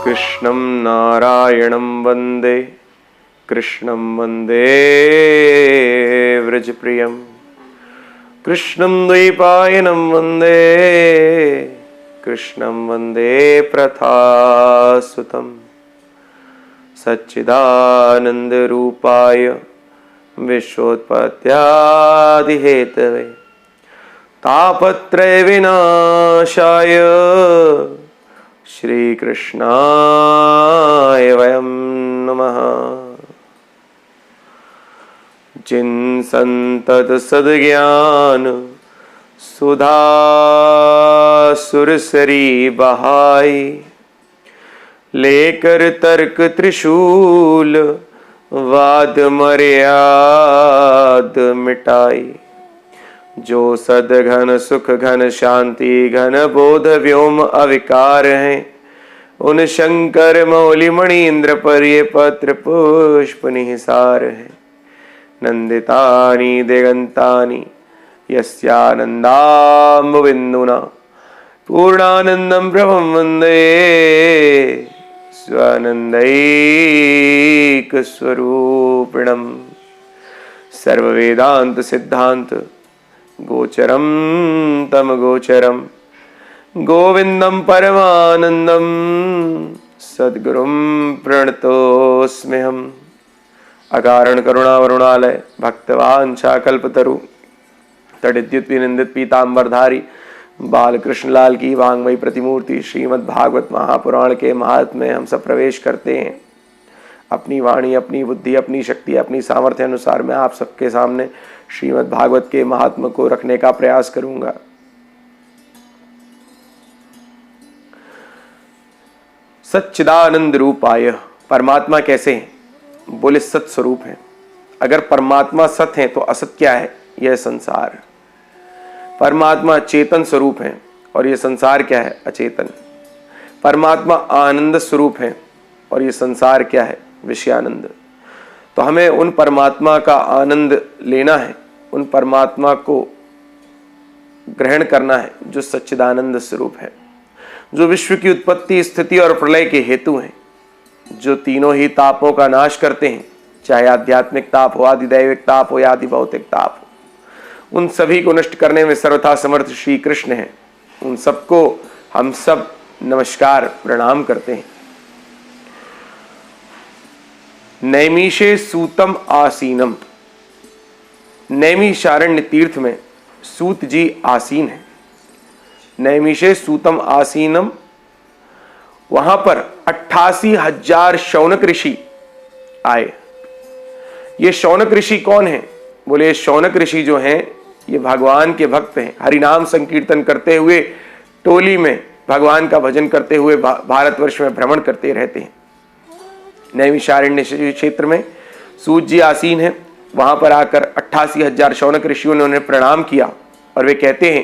कृष्णं नारायणं वन्दे कृष्णं वन्दे व्रजप्रियं कृष्णं द्वैपायनं वन्दे कृष्णं वन्दे प्रथासुतं सच्चिदानन्दरूपाय विश्वोत्पत्त्यादिहेतवे तापत्रय विनाशाय श्रीकृष्णाय वयं नमः। जिन संतत सद्ज्ञान सुधा सुरसरी बहाई लेकर तर्क त्रिशूल वाद मर्याद मिटाई। जो सदघन सुख घन शांति घन बोध व्योम अविकार हैं उन शंकर मौलि मणिन्द्र पर्य पत्र पुष्प निहिसार है। नंदितानि दिगंतानि यस्यानन्दाम्बुबिन्दुना पूर्णानन्दं प्रभं वन्दे स्वानन्दैकस्वरूपिणं सर्ववेदान्त सिद्धान्त गोचरं तम गोचरं गोविन्दं परमानन्दं सद्गुरुं प्रणतोऽस्म्यहम्। अकारण करुणावरुणालय भक्तवांछा कल्पतरु तडिद्युत विनिंदित पीतांबरधारी बालकृष्ण लाल की वांगमयी प्रतिमूर्ति श्रीमद् भागवत महापुराण के महात्म्य हम सब प्रवेश करते हैं। अपनी वाणी अपनी बुद्धि अपनी शक्ति अपनी सामर्थ्य अनुसार मैं आप सबके सामने श्रीमद् भागवत के महात्म्य को रखने का प्रयास करूंगा। सच्चिदानंद रूपाय, परमात्मा कैसे हैं? बोले सत स्वरूप है। अगर परमात्मा सत है तो असत क्या है? यह संसार। परमात्मा चेतन स्वरूप है और यह संसार क्या है? अचेतन। परमात्मा आनंद स्वरूप है और यह संसार क्या है? विषयानंद। तो हमें उन परमात्मा का आनंद लेना है, उन परमात्मा को ग्रहण करना है जो सच्चिदानंद स्वरूप है, जो विश्व की उत्पत्ति स्थिति और प्रलय के हेतु हैं, जो तीनों ही तापों का नाश करते हैं, चाहे आध्यात्मिक ताप हो, आदिदैविक ताप हो या आदि भौतिक ताप हो। उन सभी को नष्ट करने में सर्वथा समर्थ श्री कृष्ण हैं। उन सबको हम सब नमस्कार प्रणाम करते हैं। नैमिषे सूतम आसीनम, नैमिषारण्य तीर्थ में सूत जी आसीन है। नैमिषे सूतम आसीनम, वहां पर 88,000 शौनक ऋषि आए। ये शौनक ऋषि कौन है? बोले शौनक ऋषि जो हैं ये भगवान के भक्त हैं। हरिनाम संकीर्तन करते हुए टोली में भगवान का भजन करते हुए भारतवर्ष में भ्रमण करते रहते हैं। नैमिषारण्य क्षेत्र में सूत जी आसीन है। वहां पर आकर 88,000 शौनक ऋषियों ने उन्हें प्रणाम किया और वे कहते हैं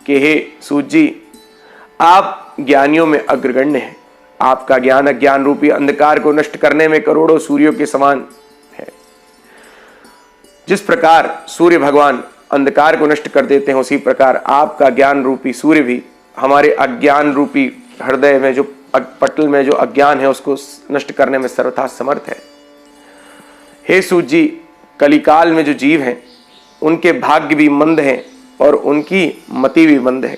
कि हे सूत जी, आप ज्ञानियों में अग्रगण्य हैं। आपका ज्ञान अज्ञान रूपी अंधकार को नष्ट करने में करोड़ों सूर्यों के समान है। जिस प्रकार सूर्य भगवान अंधकार को नष्ट कर देते हैं उसी प्रकार आपका ज्ञान रूपी सूर्य भी हमारे अज्ञान रूपी हृदय में जो पटल में जो अज्ञान है उसको नष्ट करने में सर्वथा समर्थ है। हे सूत जी, कलिकाल में जो जीव हैं उनके भाग्य भी मंद हैं और उनकी मति भी मंद है।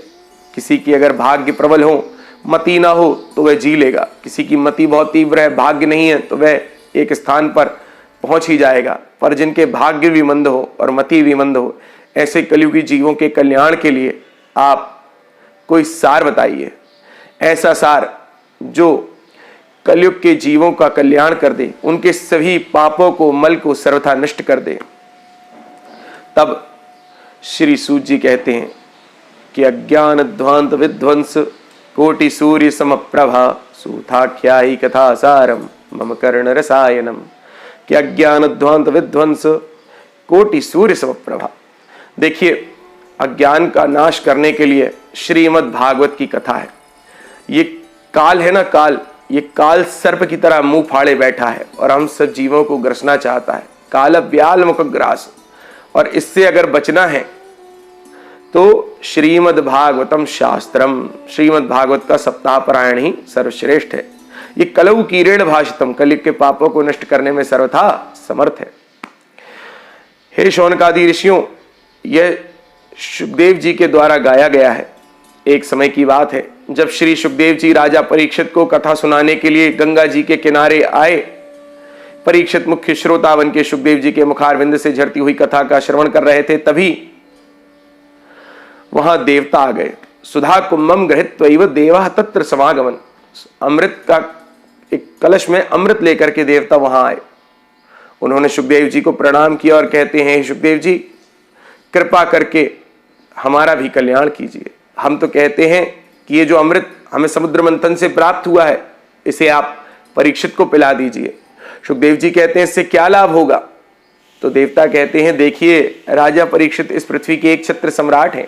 किसी की अगर भाग्य प्रबल हो मति ना हो तो वह जी लेगा। किसी की मति बहुत तीव्र है भाग्य नहीं है तो वह एक स्थान पर पहुंच ही जाएगा। पर जिनके भाग्य भी मंद हो और मति भी मंद हो, ऐसे कलयुगी जीवों के कल्याण के लिए आप कोई सार बताइए, ऐसा सार जो कलयुग के जीवों का कल्याण कर दे, उनके सभी पापों को मल को सर्वथा नष्ट कर दे। तब श्री सूत जी कहते हैं कि अज्ञान ध्वांत विध्वंस कोटि सूर्य समप्रभा सूथाख्यायी कथा सारम मम कर्ण रसायनम। कि अज्ञान ध्वांत विध्वंस कोटि सूर्य समप्रभा। देखिए, अज्ञान का नाश करने के लिए श्रीमद् भागवत की कथा है। ये काल है ना, काल, ये काल सर्प की तरह मुंह फाड़े बैठा है और हम सब जीवों को ग्रसना चाहता है। काल व्याल मुखग्रास। और इससे अगर बचना है तो श्रीमद् भागवतम शास्त्रम, श्रीमद् भागवत का सप्ताह पारायण ही सर्वश्रेष्ठ है। ये कलऊ कीरेण भाषितम, कलयुग के पापों को नष्ट करने में सर्वथा समर्थ है। हे शौनकादि ऋषियों, यह सुखदेव जी के द्वारा गाया गया है। एक समय की बात है जब श्री सुखदेव जी राजा परीक्षित को कथा सुनाने के लिए गंगा जी के किनारे आए। परीक्षित मुख्य श्रोता बन के सुखदेव जी के मुखारविंद से झरती हुई कथा का श्रवण कर रहे थे, तभी वहां देवता आ गए। सुधा कुंभम गृहीत्वैव देवः तत्र समागमन, अमृत का एक कलश में अमृत लेकर के देवता वहां आए। उन्होंने सुखदेव जी को प्रणाम किया और कहते हैं, सुखदेव जी कृपा करके हमारा भी कल्याण कीजिए। हम तो कहते हैं कि ये जो अमृत हमें समुद्र मंथन से प्राप्त हुआ है, इसे आप परीक्षित को पिला दीजिए। सुखदेव जी कहते हैं, इससे क्या लाभ होगा? तो देवता कहते हैं, देखिए राजा परीक्षित इस पृथ्वी के एक छत्र सम्राट हैं।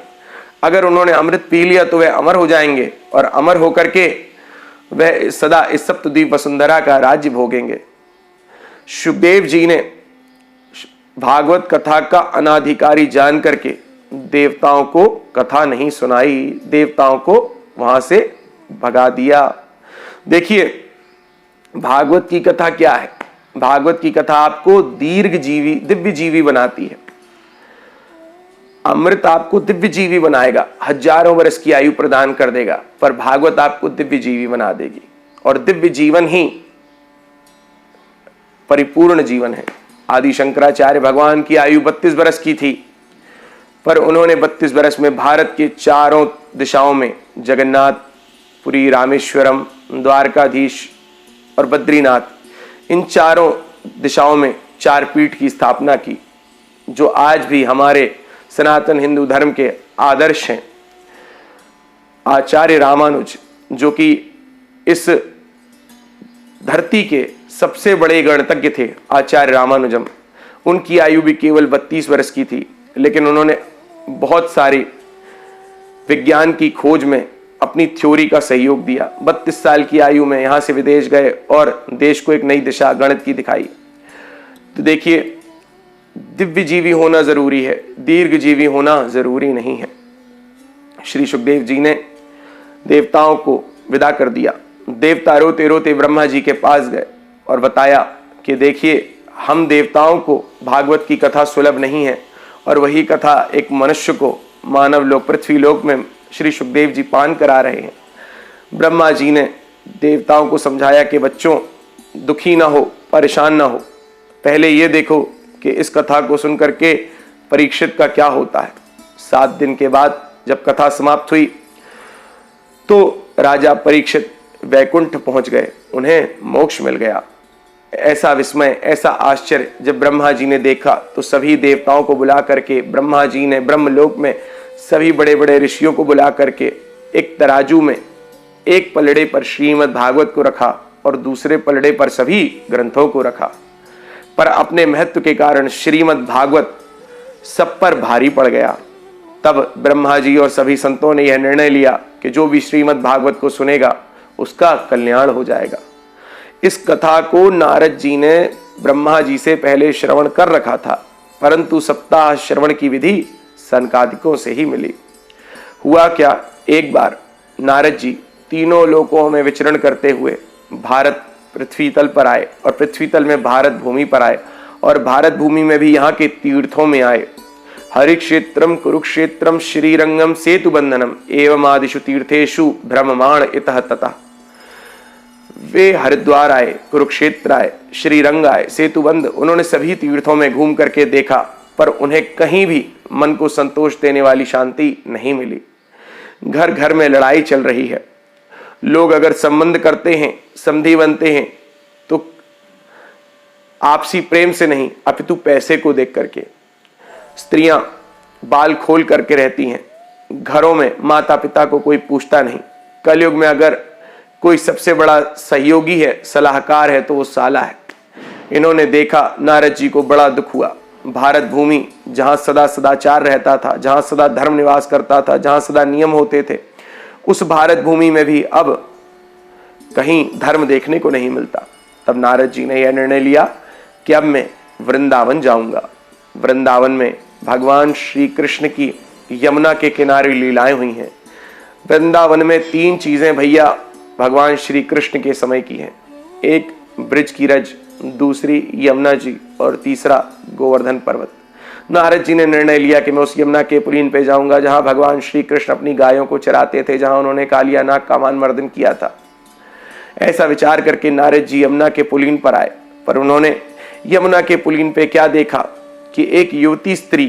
अगर उन्होंने अमृत पी लिया तो वे अमर हो जाएंगे और अमर होकर के वह सदा इस सप्तद्वीप वसुंधरा का राज्य भोगेंगे। सुखदेव जी ने भागवत कथा का अनाधिकारी जान करके देवताओं को कथा नहीं सुनाई, देवताओं को वहां से भगा दिया। देखिए भागवत की कथा क्या है? भागवत की कथा आपको दीर्घ जीवी, दिव्य जीवी बनाती है। अमृत आपको दिव्य जीवी बनाएगा, हजारों वर्ष की आयु प्रदान कर देगा, पर भागवत आपको दिव्य जीवी बना देगी। और दिव्य जीवन ही परिपूर्ण जीवन है। आदि शंकराचार्य भगवान की आयु 32 वर्ष की थी, पर उन्होंने 32 वर्ष में भारत के चारों दिशाओं में जगन्नाथ पुरी, रामेश्वरम, द्वारकाधीश और बद्रीनाथ, इन चारों दिशाओं में 4 पीठ की स्थापना की, जो आज भी हमारे सनातन हिंदू धर्म के आदर्श हैं। आचार्य रामानुज, जो कि इस धरती के सबसे बड़े गणतज्ञ थे, आचार्य रामानुजम, उनकी आयु भी केवल 32 वर्ष की थी, लेकिन उन्होंने बहुत सारी विज्ञान की खोज में अपनी थ्योरी का सहयोग दिया। 32 साल की आयु में यहां से विदेश गए और देश को एक नई दिशा गणित की दिखाई। तो देखिए दिव्य जीवी होना जरूरी है, दीर्घ जीवी होना जरूरी नहीं है। श्री सुखदेव जी ने देवताओं को विदा कर दिया। देवता रोते रोते ब्रह्मा जी के पास गए और बताया कि देखिए हम देवताओं को भागवत की कथा सुलभ नहीं है, और वही कथा एक मनुष्य को मानव लोक, पृथ्वी लोक में श्री सुखदेव जी पान करा रहे हैं। ब्रह्मा जी ने देवताओं को समझाया कि बच्चों दुखी ना हो, परेशान ना हो, पहले ये देखो कि इस कथा को सुनकर के परीक्षित का क्या होता है। 7 दिन के बाद जब कथा समाप्त हुई तो राजा परीक्षित वैकुंठ पहुंच गए, उन्हें मोक्ष मिल गया। ऐसा विस्मय, ऐसा आश्चर्य जब ब्रह्मा जी ने देखा तो सभी देवताओं को बुला करके ब्रह्मा जी ने ब्रह्मलोक में सभी बड़े बड़े ऋषियों को बुला करके एक तराजू में एक पलड़े पर श्रीमद् भागवत को रखा और दूसरे पलड़े पर सभी ग्रंथों को रखा। पर अपने महत्व के कारण श्रीमद् भागवत सब पर भारी पड़ गया। तब ब्रह्मा जी और सभी संतों ने यह निर्णय लिया कि जो भी श्रीमद् भागवत को सुनेगा उसका कल्याण हो जाएगा। इस कथा को नारद जी ने ब्रह्मा जी से पहले श्रवण कर रखा था, परंतु सप्ताह श्रवण की विधि सनकादिकों से ही मिली। हुआ क्या, एक बार नारद जी तीनों लोकों में विचरण करते हुए भारत पृथ्वी तल पर आए और पृथ्वी तल में भारत भूमि पर आए और भारत भूमि में भी यहाँ के तीर्थों में आए। हरिक्षेत्रम कुरुक्षेत्रम श्रीरंगम सेतुबंधनम एवं आदिषु तीर्थेषु भ्रममाण इतः ततः। वे हरिद्वार आए, कुरुक्षेत्र आए, श्रीरंग आए, सेतुबंध, उन्होंने सभी तीर्थों में घूम करके देखा, पर उन्हें कहीं भी मन को संतोष देने वाली शांति नहीं मिली। घर घर में लड़ाई चल रही है। लोग अगर संबंध करते हैं, संधि बनते हैं, तो आपसी प्रेम से नहीं अपितु पैसे को देख करके। स्त्रियां बाल खोल करके रहती हैं, घरों में माता पिता को कोई पूछता नहीं। कलयुग में अगर कोई सबसे बड़ा सहयोगी है, सलाहकार है, तो वो साला है। इन्होंने देखा, नारद जी को बड़ा दुख हुआ। भारत भूमि जहां सदा सदाचार रहता था, जहां सदा धर्म निवास करता था, जहां सदा नियम होते थे, उस भारत भूमि में भी अब कहीं धर्म देखने को नहीं मिलता। तब नारद जी ने यह निर्णय लिया कि अब मैं वृंदावन जाऊंगा। वृंदावन में भगवान श्री कृष्ण की यमुना के किनारे लीलाएं हुई हैं। वृंदावन में 3 चीजें भैया भगवान श्री कृष्ण के समय की हैं। एक ब्रिज की रज, दूसरी यमुना जी और तीसरा गोवर्धन पर्वत। नारद जी ने निर्णय लिया कि मैं उस यमुना के पुलीन पे जाऊंगा जहां भगवान श्री कृष्ण अपनी गायों को चराते थे, जहां उन्होंने कालिया नाग का मान मर्दन किया था। ऐसा विचार करके नारद जी यमुना के पुलीन पर आए, पर उन्होंने यमुना के पुलीन पे क्या देखा कि एक युवती स्त्री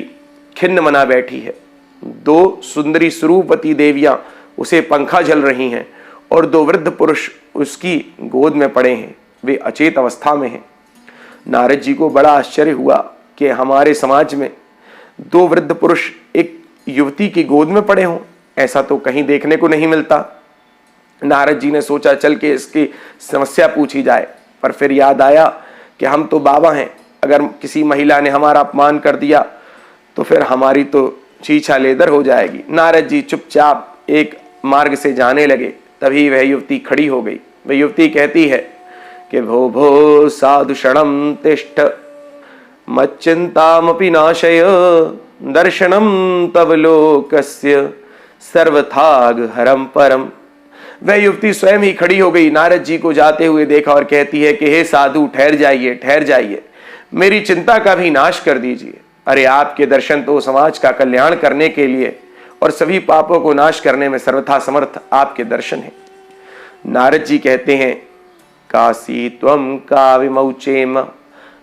खिन्न मना बैठी है, दो सुंदरी स्वरूपवती देवियां उसे पंखा झल रही हैं और दो वृद्ध पुरुष उसकी गोद में पड़े हैं, वे अचेत अवस्था में हैं। नारद जी को बड़ा आश्चर्य हुआ कि हमारे समाज में दो वृद्ध पुरुष एक युवती की गोद में पड़े हों, ऐसा तो कहीं देखने को नहीं मिलता। नारद जी ने सोचा चल के इसकी समस्या पूछी जाए, पर फिर याद आया कि हम तो बाबा हैं, अगर किसी महिला ने हमारा अपमान कर दिया तो फिर हमारी तो चीछा लेदर हो जाएगी। नारद जी चुपचाप एक मार्ग से जाने लगे, तभी वह युवती खड़ी हो गई। वह युवती कहती है कि भो भो साधु क्षणम तिष्ठ मच्चिंतामपि नाशय दर्शनम तव लोकस्य सर्वथाग हरम परम। वह युवती स्वयं ही खड़ी हो गई, नारद जी को जाते हुए देखा और कहती है कि हे साधु ठहर जाइए, ठहर जाइए, मेरी चिंता का भी नाश कर दीजिए। अरे आपके दर्शन तो समाज का कल्याण करने के लिए और सभी पापों को नाश करने में सर्वथा समर्थ आपके दर्शन है। नारद जी कहते हैं काशी त्वं काविमौचेम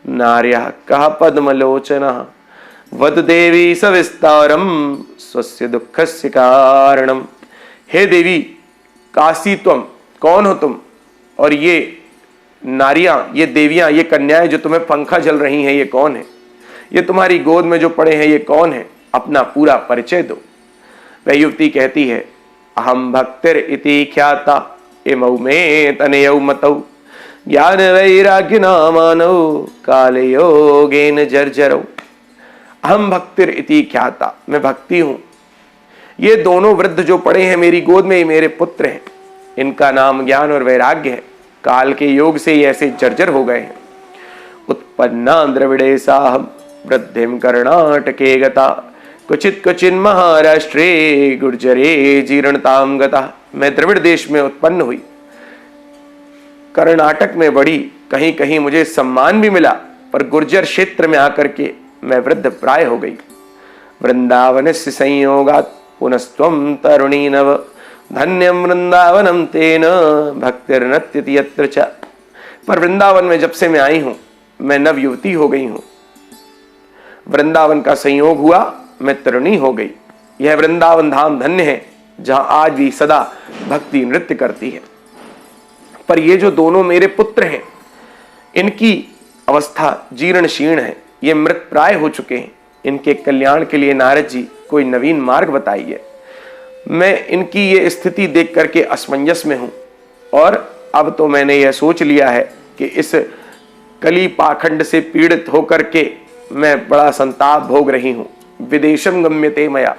नार्यः कः पद्मलोचनः वद देवी सविस्तारम स्वस्य दुःखस्य कारणम। हे देवी, काशी त्वं, कौन हो तुम, और ये नारियां, ये देवियां, ये कन्याएं जो तुम्हें पंखा जल रही हैं, ये कौन है? ये तुम्हारी गोद में जो पड़े हैं, ये कौन है? अपना पूरा परिचय दो। वह युवती कहती है अहम भक्तिर इति ख्याता इमौ में तनयौ मतौ ज्ञान वैराग्य नामानौ काल योगेन जर्जरौ। अहम भक्तिर इति ख्याता, मैं भक्ति हूं। ये दोनों वृद्ध जो पड़े हैं मेरी गोद में, ये मेरे पुत्र हैं, इनका नाम ज्ञान और वैराग्य है। काल के योग से ये ऐसे जर्जर हो गए हैं। उत्पन्ना द्रविड़े साहम वृद्धिम कर्णाटके गता क्वचित क्वचिन महाराष्ट्रे गुर्जरे जीर्णताम गता। मैं द्रविड़ देश में उत्पन्न हुई, कर्नाटक में बढ़ी, कहीं कहीं मुझे सम्मान भी मिला, पर गुर्जर क्षेत्र में आकर के मैं वृद्ध प्राय हो गई। वृंदावनस्य संयोगात् पुनस्त्वं तरुणी नव धन्यम वृंदावनम तेन भक्तिर्नत्यति यत्र च। पर वृंदावन में जब से मैं आई हूं, मैं नव युवती हो गई हूं। वृंदावन का संयोग हुआ, मैं तरुणी हो गई। यह वृंदावन धाम धन्य है, जहां आज भी सदा भक्ति नृत्य करती है। पर ये जो दोनों मेरे पुत्र हैं, इनकी अवस्था जीर्ण शीर्ण है, ये मृत प्राय हो चुके हैं। इनके कल्याण के लिए नारद जी कोई नवीन मार्ग बताइए। मैं इनकी ये स्थिति देख करके असमंजस में हूं, और अब तो मैंने यह सोच लिया है कि इस कली पाखंड से पीड़ित होकर के मैं बड़ा संताप भोग रही हूं। विदेशम गम्यते मया,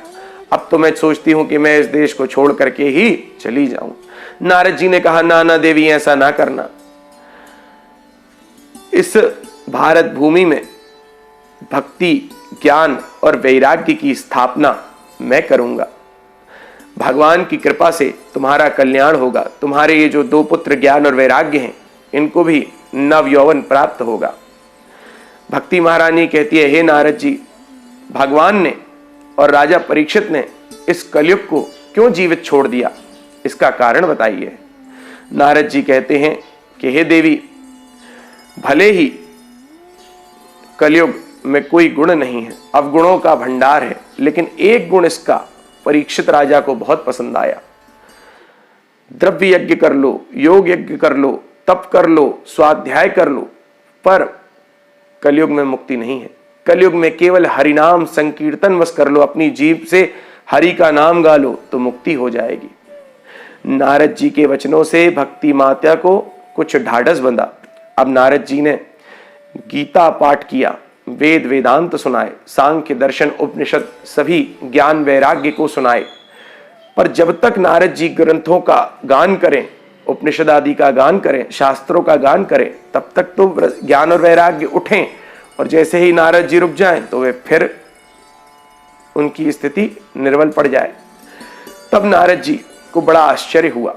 अब तो मैं सोचती हूं कि मैं इस देश को छोड़ करके ही चली जाऊं। नारद जी ने कहा ना ना देवी, ऐसा ना करना। इस भारत भूमि में भक्ति, ज्ञान और वैराग्य की स्थापना मैं करूंगा। भगवान की कृपा से तुम्हारा कल्याण होगा। तुम्हारे ये जो दो पुत्र ज्ञान और वैराग्य हैं, इनको भी नव यौवन प्राप्त होगा। भक्ति महारानी कहती है हे नारद जी, भगवान ने और राजा परीक्षित ने इस कलयुग को क्यों जीवित छोड़ दिया, इसका कारण बताइए। नारद जी कहते हैं कि हे देवी, भले ही कलयुग में कोई गुण नहीं है, अवगुणों का भंडार है, लेकिन एक गुण इसका परीक्षित राजा को बहुत पसंद आया। द्रव्य यज्ञ कर लो, योग यज्ञ कर लो, तप कर लो, स्वाध्याय कर लो, पर कलयुग में मुक्ति नहीं है। कलयुग में केवल हरिनाम संकीर्तन बस कर लो, अपनी जीभ से हरि का नाम गा लो तो मुक्ति हो जाएगी। नारद जी के वचनों से भक्ति माता को कुछ ढाढ़स बंधा। अब नारद जी ने गीता पाठ किया, वेद वेदांत सुनाए, सांख्य दर्शन उपनिषद सभी ज्ञान वैराग्य को सुनाए। पर जब तक नारद जी ग्रंथों का गान करें, उपनिषद आदि का गान करें, शास्त्रों का गान करें, तब तक तो ज्ञान और वैराग्य उठें, और जैसे ही नारद जी रुक जाएं तो वे फिर उनकी स्थिति निर्बल पड़ जाए। तब नारद जी को बड़ा आश्चर्य हुआ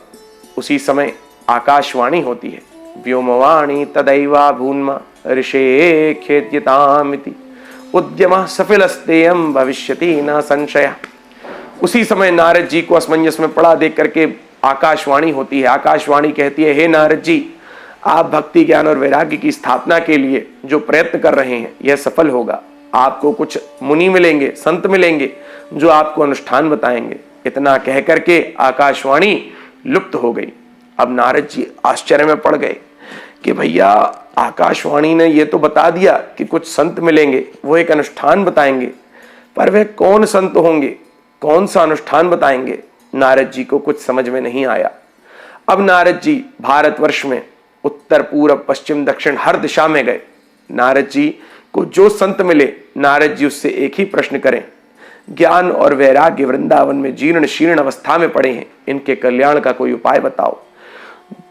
उसी समय आकाशवाणी होती है, व्योमवाणी तदैवा भून्मा ऋषे खेत्यतामिति उद्यमः सफलस्तेयं भविष्यति न संशय। उसी समय नारद जी को असमंजस में पड़ा देख करके आकाशवाणी होती है। आकाशवाणी कहती है, हे नारद जी, आप भक्ति ज्ञान और वैराग्य की स्थापना के लिए जो प्रयत्न कर रहे हैं यह सफल होगा। आपको कुछ मुनि मिलेंगे, संत मिलेंगे जो आपको अनुष्ठान बताएंगे। इतना कह करके आकाशवाणी लुप्त हो गई। अब नारद जी आश्चर्य में पड़ गए कि भैया आकाशवाणी ने यह तो बता दिया कि कुछ संत मिलेंगे, वो एक अनुष्ठान बताएंगे, पर वे कौन संत होंगे, कौन सा अनुष्ठान बताएंगे? नारद जी को कुछ समझ में नहीं आया। अब नारद जी भारतवर्ष में उत्तर पूर्व पश्चिम दक्षिण हर दिशा में गए। नारद जी को जो संत मिले, नारद जी उससे एक ही प्रश्न करें, ज्ञान और वैराग्य वृंदावन में जीर्ण शीर्ण अवस्था में पड़े हैं, इनके कल्याण का कोई उपाय बताओ।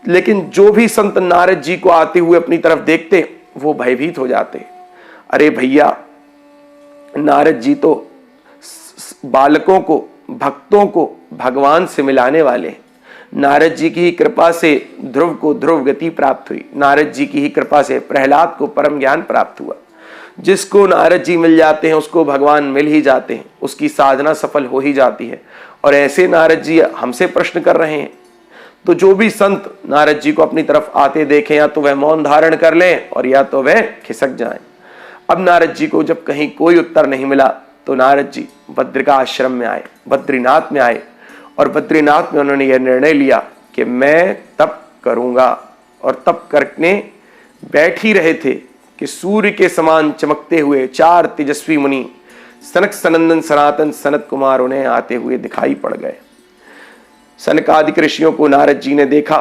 लेकिन जो भी संत नारद जी को आते हुए अपनी तरफ देखते, वो भयभीत हो जाते। अरे भैया, नारद जी तो बालकों को, भक्तों को भगवान से मिलाने वाले हैं। नारद जी की ही कृपा से ध्रुव को ध्रुव गति प्राप्त हुई। नारद जी की ही कृपा से प्रहलाद को परम ज्ञान प्राप्त हुआ। जिसको नारद जी मिल जाते हैं उसको भगवान मिल ही जाते हैं, उसकी साधना सफल हो ही जाती है। और ऐसे नारद जी हमसे प्रश्न कर रहे हैं। तो जो भी संत नारद जी को अपनी तरफ आते देखें, या तो वह मौन धारण कर लें और या तो वह खिसक जाएं। अब नारद जी को जब कहीं कोई उत्तर नहीं मिला तो नारद जी बद्रिका आश्रम में आए, बद्रीनाथ में आए, और बद्रीनाथ में उन्होंने यह निर्णय लिया कि मैं तप करूंगा। और तप करने बैठ ही रहे थे कि सूर्य के समान चमकते हुए 4 तेजस्वी मुनि सनक सनंदन सनातन सनत कुमार उन्हें आते हुए दिखाई पड़ गए। सनकादिक ऋषियों को नारद जी ने देखा,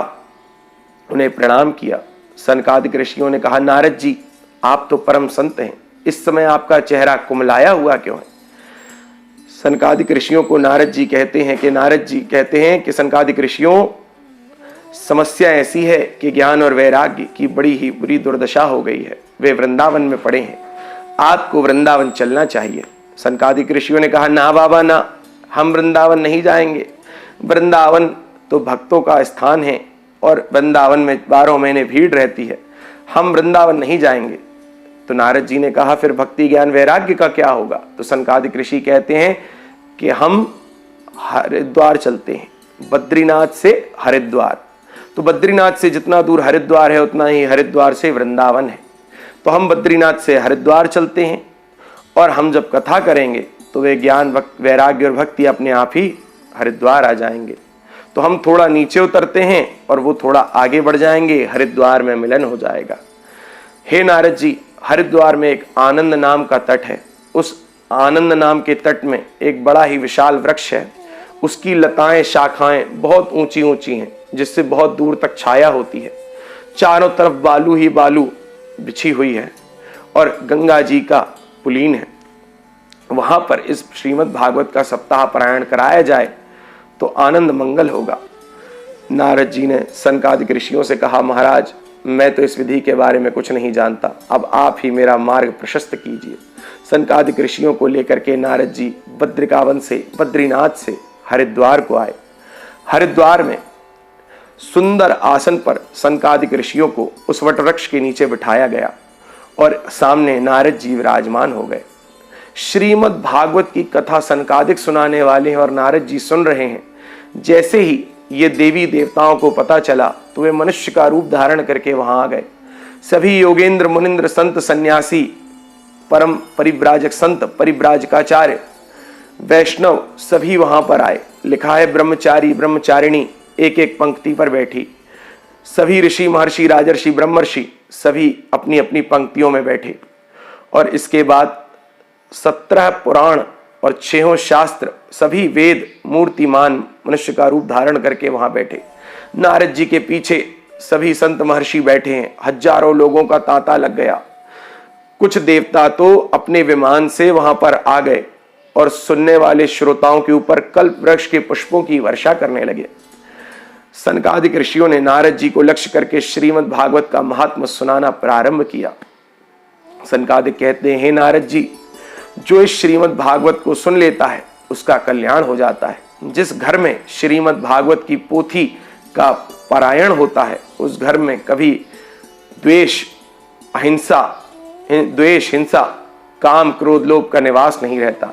उन्हें प्रणाम किया। सनकादिक ऋषियों ने कहा, नारद जी, आप तो परम संत हैं, इस समय आपका चेहरा कुमलाया हुआ क्यों है? सनकादिक ऋषियों को नारद जी कहते हैं कि सनकादिक ऋषियों, समस्या ऐसी है कि ज्ञान और वैराग्य की बड़ी ही बुरी दुर्दशा हो गई है। वे वृंदावन में पड़े हैं, आपको वृंदावन चलना चाहिए। सनकादिक ऋषियों ने कहा, ना बाबा ना, हम वृंदावन नहीं जाएंगे। वृंदावन तो भक्तों का स्थान है और वृंदावन में 12 महीने भीड़ रहती है, हम वृंदावन नहीं जाएंगे। तो नारद जी ने कहा, फिर भक्ति ज्ञान वैराग्य का क्या होगा? तो सनकादिक ऋषि कहते हैं कि हम हरिद्वार चलते हैं, बद्रीनाथ से हरिद्वार। तो बद्रीनाथ से जितना दूर हरिद्वार है उतना ही हरिद्वार से वृंदावन है। तो हम बद्रीनाथ से हरिद्वार चलते हैं, और हम जब कथा करेंगे तो वे ज्ञान वैराग्य और भक्ति अपने आप ही हरिद्वार आ जाएंगे। तो हम थोड़ा नीचे उतरते हैं और वो थोड़ा आगे बढ़ जाएंगे, हरिद्वार में मिलन हो जाएगा। हे नारद जी, हरिद्वार में एक आनंद नाम का तट है। उस आनंद नाम के तट में एक बड़ा ही विशाल वृक्ष है। उसकी लताएं शाखाएं बहुत ऊंची ऊंची हैं, जिससे बहुत दूर तक छाया होती है। चारों तरफ बालू ही बालू बिछी हुई है और गंगा जी का पुलीन है। वहां पर इस श्रीमद् भागवत का सप्ताह पारायण कराया जाए तो आनंद मंगल होगा। नारद जी ने सनकादिक ऋषियों से कहा, महाराज, मैं तो इस विधि के बारे में कुछ नहीं जानता, अब आप ही मेरा मार्ग प्रशस्त कीजिए। सनकादिक ऋषियों को लेकर के नारद जी बद्रिकावन से, बद्रीनाथ से हरिद्वार को आए। हरिद्वार में सुंदर आसन पर सनकादिक ऋषियों को उस वटवृक्ष के नीचे बिठाया गया और सामने नारद जी विराजमान हो गए। श्रीमद् भागवत की कथा सनकादिक सुनाने वाले हैं और नारद जी सुन रहे हैं। जैसे ही ये देवी देवताओं को पता चला तो वे मनुष्य का रूप धारण करके वहां आ गए। सभी योगेंद्र मुनिंद्र संत सन्यासी, परम परिव्राजक संत, परिव्राजकाचार्य, वैष्णव सभी वहां पर आए। लिखा है ब्रह्मचारी ब्रह्मचारिणी एक एक पंक्ति पर बैठी। सभी ऋषि महर्षि राजर्षि ब्रह्मर्षि सभी अपनी अपनी पंक्तियों में बैठे। और इसके बाद 17 पुराण और 6 शास्त्र, सभी वेद मूर्तिमान मनुष्य का रूप धारण करके वहां बैठे। नारद जी के पीछे सभी संत महर्षि बैठे हैं। हजारों लोगों का तांता लग गया। कुछ देवता तो अपने विमान से वहां पर आ गए और सुनने वाले श्रोताओं के ऊपर कल्प वृक्ष के पुष्पों की वर्षा करने लगे। सनकादिक ऋषियों ने नारद जी को लक्ष्य करके श्रीमद् भागवत का महात्म्य सुनाना प्रारंभ किया। सनकादिक कहते हैं, हे नारद जी, जो इस श्रीमद् भागवत को सुन लेता है उसका कल्याण हो जाता है। जिस घर में श्रीमद् भागवत की पोथी का परायण होता है उस घर में कभी द्वेष हिंसा काम क्रोध लोभ का निवास नहीं रहता।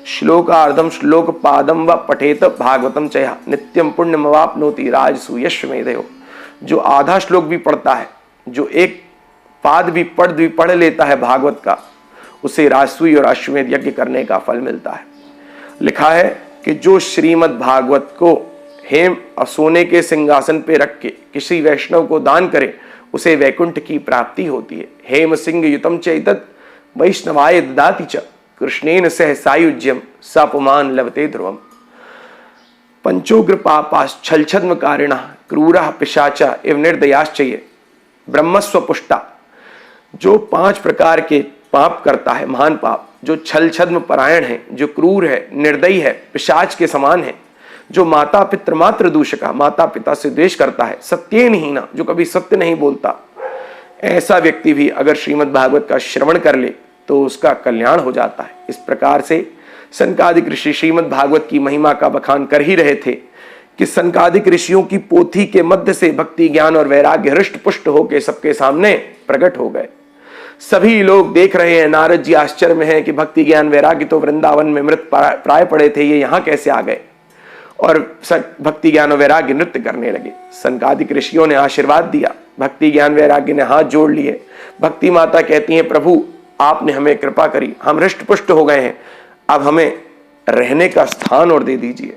श्लोकार्धम श्लोक पादम व पठेत भागवतम चया नित्यम पुण्यमवाप्नोति राजसु यश्वमेधयो। जो आधा श्लोक भी पढ़ता है, जो एक पाद भी पढ़ लेता है भागवत का, उसे राजसूय और अश्वमेध यज्ञ करने का फल मिलता है। लिखा है कि जो श्रीमद् भागवत को हेम सोने के सिंहासन पे रख के किसी वैष्णव को दान करे, उसे वैकुंठ की प्राप्ति होती है। हेम सिंह युतम चैतत वैष्णवाय ददाति च कृष्णेन सह सायुज्यम सपमान लभते ध्रुवम। पंचोग्र पापास छलछद्म कारिणा क्रूरा पिशाचा एव निर्दयाश्चये ब्रह्मस्व पुष्टा। जो 5 प्रकार के पाप करता है, महान पाप, जो छल छद्म परायण है, जो क्रूर है, निर्दयी है, पिशाच के समान है, जो माता पितृ मात्र दूषका, माता पिता से द्वेष करता है, सत्यहीन, जो कभी सत्य नहीं बोलता, ऐसा व्यक्ति भी अगर श्रीमद् भागवत का श्रवण कर ले तो उसका कल्याण हो जाता है। इस प्रकार से सनकादिक ऋषि श्रीमद् भागवत की महिमा का बखान कर ही रहे थे कि सनकादिक ऋषियों की पोथी के मध्य से भक्ति ज्ञान और वैराग्य हृष्ट पुष्ट होकर सबके सामने प्रकट हो गए। सभी लोग देख रहे हैं, नारद जी आश्चर्य में हैं कि भक्ति ज्ञान वैराग्य तो वृंदावन में मृत प्राय पड़े थे, ये यहाँ कैसे आ गए। और भक्ति ज्ञान और वैराग्य नृत्य करने लगे। सनकादिक ऋषियों ने आशीर्वाद दिया, भक्ति ज्ञान वैराग्य ने हाथ जोड़ लिए। भक्ति माता कहती हैं, प्रभु आपने हमें कृपा करी, हम हृष्ट पुष्ट हो गए हैं, अब हमें रहने का स्थान और दे दीजिए।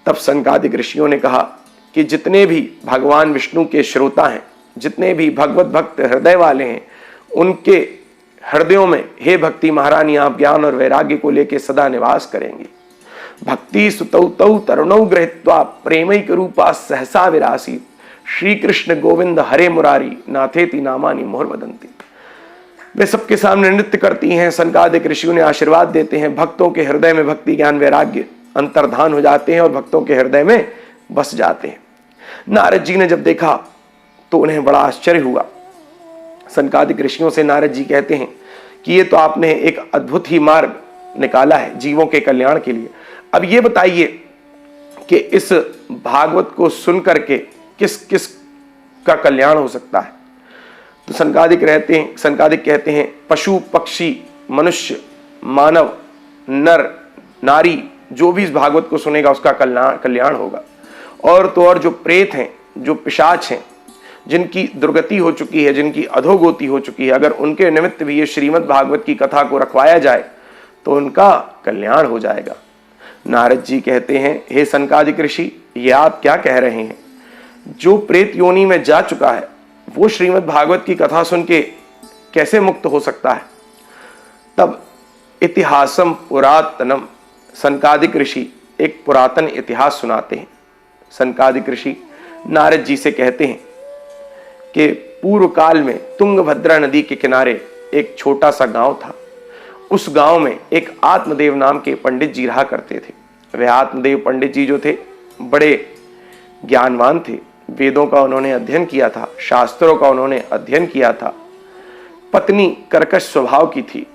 तब सनकादिक ऋषियों ने कहा कि जितने भी भगवान विष्णु के श्रोता हैं, जितने भी भगवत भक्त हृदय वाले हैं, उनके हृदयों में हे भक्ति महारानी आप ज्ञान और वैराग्य को लेकर सदा निवास करेंगी। भक्ति सुतौ तौ तरुणौ गृहीत्वा प्रेमैक रूपा सहसा विरासी श्री कृष्ण गोविंद हरे मुरारी नाथेति नामानि मोहर वदंती। वे सबके सामने नृत्य करती हैं। सनकादिक ऋषियों ने आशीर्वाद देते हैं, भक्तों के हृदय में भक्ति ज्ञान वैराग्य अंतर्धान हो जाते हैं और भक्तों के हृदय में बस जाते हैं। नारद जी ने जब देखा तो उन्हें बड़ा आश्चर्य हुआ। सनकादिक ऋषियों से नारद जी कहते हैं कि ये तो आपने एक अद्भुत ही मार्ग निकाला है जीवों के कल्याण के लिए। अब ये बताइए कि इस भागवत को सुन करके किस किस का कल्याण हो सकता है। तो सनकादिक कहते हैं पशु पक्षी मनुष्य मानव नर नारी जो भी इस भागवत को सुनेगा उसका कल्याण होगा। और तो और जो प्रेत हैं, जो पिशाच हैं, जिनकी दुर्गति हो चुकी है, जिनकी अधोगति हो चुकी है, अगर उनके निमित्त भी ये श्रीमद् भागवत की कथा को रखवाया जाए तो उनका कल्याण हो जाएगा। नारद जी कहते हैं, हे सनकादिक ऋषि, ये आप क्या कह रहे हैं? जो प्रेत योनि में जा चुका है वो श्रीमद् भागवत की कथा सुन के कैसे मुक्त हो सकता है? तब इतिहासम पुरातनम, सनकादिक ऋषि एक पुरातन इतिहास सुनाते हैं। सनकादिक ऋषि नारद जी से कहते हैं कि पूर्व काल में तुंगभद्रा नदी के किनारे एक छोटा सा गांव था। उस गांव में एक आत्मदेव नाम के पंडित जी रहा करते थे। वे आत्मदेव पंडित जी जो थे बड़े ज्ञानवान थे, वेदों का उन्होंने अध्ययन किया था, शास्त्रों का उन्होंने अध्ययन किया था। पत्नी कर्कश स्वभाव की थी।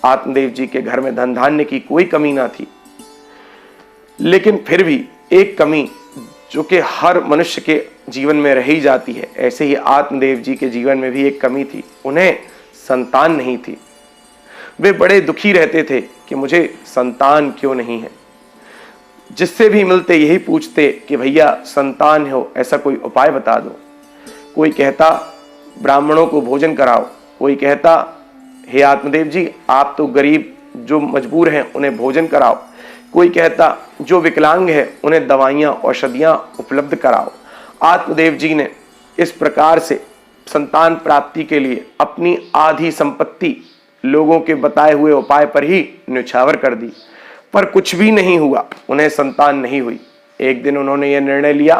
आत्मदेव जी के घर में धन धान्य की कोई कमी ना थी, लेकिन फिर भी एक कमी जो कि हर मनुष्य के जीवन में रह ही जाती है, ऐसे ही आत्मदेव जी के जीवन में भी एक कमी थी, उन्हें संतान नहीं थी। वे बड़े दुखी रहते थे कि मुझे संतान क्यों नहीं है। जिससे भी मिलते यही पूछते कि भैया संतान हो ऐसा कोई उपाय बता दो। कोई कहता ब्राह्मणों को भोजन कराओ, कोई कहता हे आत्मदेव जी आप तो गरीब जो मजबूर हैं उन्हें भोजन कराओ, कोई कहता जो विकलांग है उन्हें दवाइयाँ औषधियाँ उपलब्ध कराओ। आत्मदेव जी ने इस प्रकार से संतान प्राप्ति के लिए अपनी आधी संपत्ति लोगों के बताए हुए उपाय पर ही न्यौछावर कर दी, पर कुछ भी नहीं हुआ, उन्हें संतान नहीं हुई। एक दिन उन्होंने यह निर्णय लिया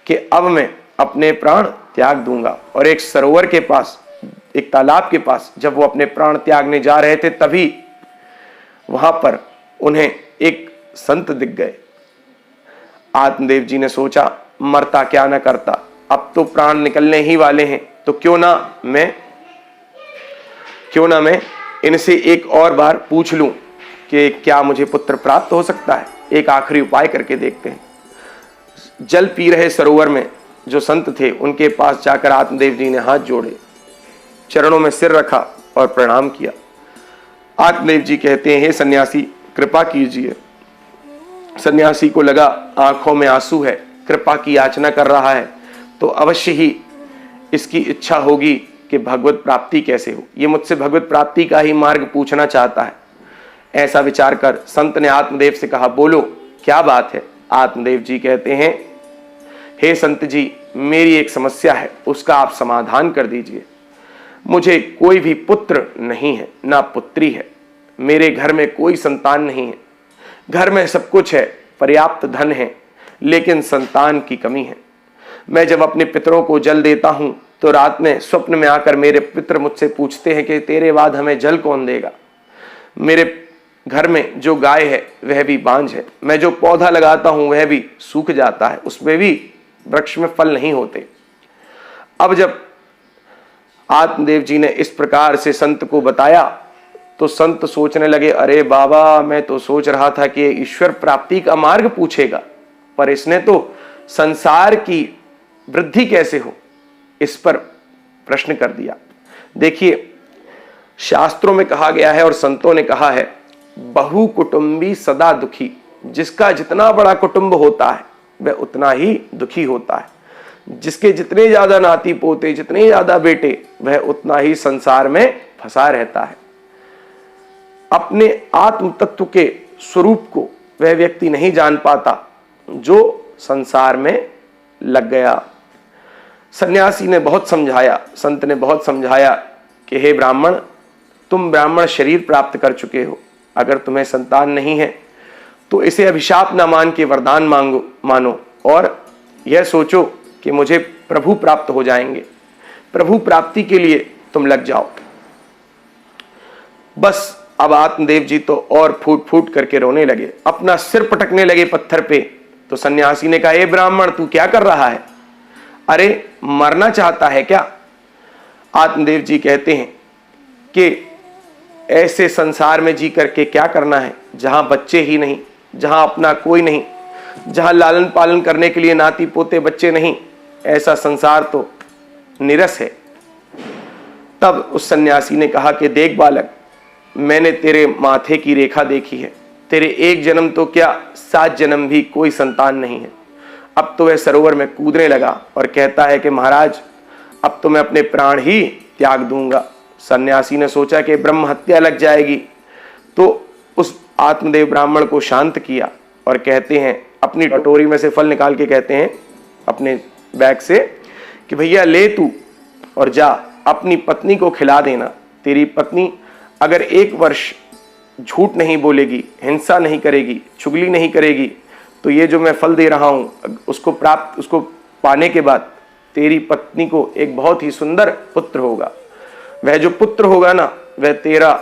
कि अब मैं अपने प्राण त्याग दूंगा। और एक सरोवर के पास, एक तालाब के पास जब वो अपने प्राण त्यागने जा रहे थे तभी वहां पर उन्हें एक संत दिख गए। आत्मदेव जी ने सोचा मरता क्या न करता, अब तो प्राण निकलने ही वाले हैं, तो क्यों ना मैं इनसे एक और बार पूछ लूं कि क्या मुझे पुत्र प्राप्त हो सकता है। एक आखिरी उपाय करके देखते हैं। जल पी रहे सरोवर में जो संत थे उनके पास जाकर आत्मदेव जी ने हाथ जोड़े, चरणों में सिर रखा और प्रणाम किया। आत्मदेव जी कहते हैं, हे सन्यासी कृपा कीजिए। सन्यासी को लगा आंखों में आंसू है, कृपा की याचना कर रहा है, तो अवश्य ही इसकी इच्छा होगी कि भगवत प्राप्ति कैसे हो, ये मुझसे भगवत प्राप्ति का ही मार्ग पूछना चाहता है। ऐसा विचार कर संत ने आत्मदेव से कहा, बोलो क्या बात है। आत्मदेव जी कहते हैं, हे संत जी, मेरी एक समस्या है, उसका आप समाधान कर दीजिए। मुझे कोई भी पुत्र नहीं है, ना पुत्री है, मेरे घर में कोई संतान नहीं है। घर में सब कुछ है, पर्याप्त धन है, लेकिन संतान की कमी है। मैं जब अपने पितरों को जल देता हूं तो रात में स्वप्न में आकर मेरे पितर मुझसे पूछते हैं कि तेरे बाद हमें जल कौन देगा। मेरे घर में जो गाय है वह भी बांझ है, मैं जो पौधा लगाता हूं वह भी सूख जाता है, उसमें भी वृक्ष में फल नहीं होते। अब जब आत्मदेव जी ने इस प्रकार से संत को बताया तो संत सोचने लगे, अरे बाबा, मैं तो सोच रहा था कि ईश्वर प्राप्ति का मार्ग पूछेगा, पर इसने तो संसार की वृद्धि कैसे हो इस पर प्रश्न कर दिया। देखिए, शास्त्रों में कहा गया है और संतों ने कहा है, बहु कुटुंबी सदा दुखी। जिसका जितना बड़ा कुटुंब होता है वह उतना ही दुखी होता है। जिसके जितने ज्यादा नाती पोते, जितने ज्यादा बेटे, वह उतना ही संसार में फंसा रहता है। अपने आत्म तत्व के स्वरूप को वह व्यक्ति नहीं जान पाता जो संसार में लग गया। सन्यासी ने बहुत समझाया, संत ने बहुत समझाया कि हे ब्राह्मण, तुम ब्राह्मण शरीर प्राप्त कर चुके हो, अगर तुम्हें संतान नहीं है तो इसे अभिशाप न मान के वरदान मानो और यह सोचो कि मुझे प्रभु प्राप्त हो जाएंगे। प्रभु प्राप्ति के लिए तुम लग जाओ। बस अब आत्मदेव जी तो और फूट फूट करके रोने लगे, अपना सिर पटकने लगे पत्थर पे। तो सन्यासी ने कहा, ए ब्राह्मण, तू क्या कर रहा है? अरे मरना चाहता है क्या? आत्मदेव जी कहते हैं कि ऐसे संसार में जी करके क्या करना है, जहां बच्चे ही नहीं, जहां अपना कोई नहीं, जहां लालन पालन करने के लिए नाती पोते बच्चे नहीं, ऐसा संसार तो निरस है। तब उस सन्यासी ने कहा कि देख बालक, मैंने तेरे माथे की रेखा देखी है, तेरे एक जन्म तो क्या 7 जन्म भी कोई संतान नहीं है। अब तो वह सरोवर में कूदने लगा और कहता है कि महाराज, अब तो मैं अपने प्राण ही त्याग दूंगा। सन्यासी ने सोचा कि ब्रह्म हत्या लग जाएगी, तो उस आत्मदेव ब्राह्मण को शांत किया और कहते हैं, अपनी कटोरी में से फल निकाल के कहते हैं अपने बैग से कि भैया ले तू और जा अपनी पत्नी को खिला देना। तेरी पत्नी अगर 1 वर्ष झूठ नहीं बोलेगी, हिंसा नहीं करेगी, चुगली नहीं करेगी, तो ये जो मैं फल दे रहा हूं उसको पाने के बाद तेरी पत्नी को एक बहुत ही सुंदर पुत्र होगा। वह जो पुत्र होगा ना, वह तेरा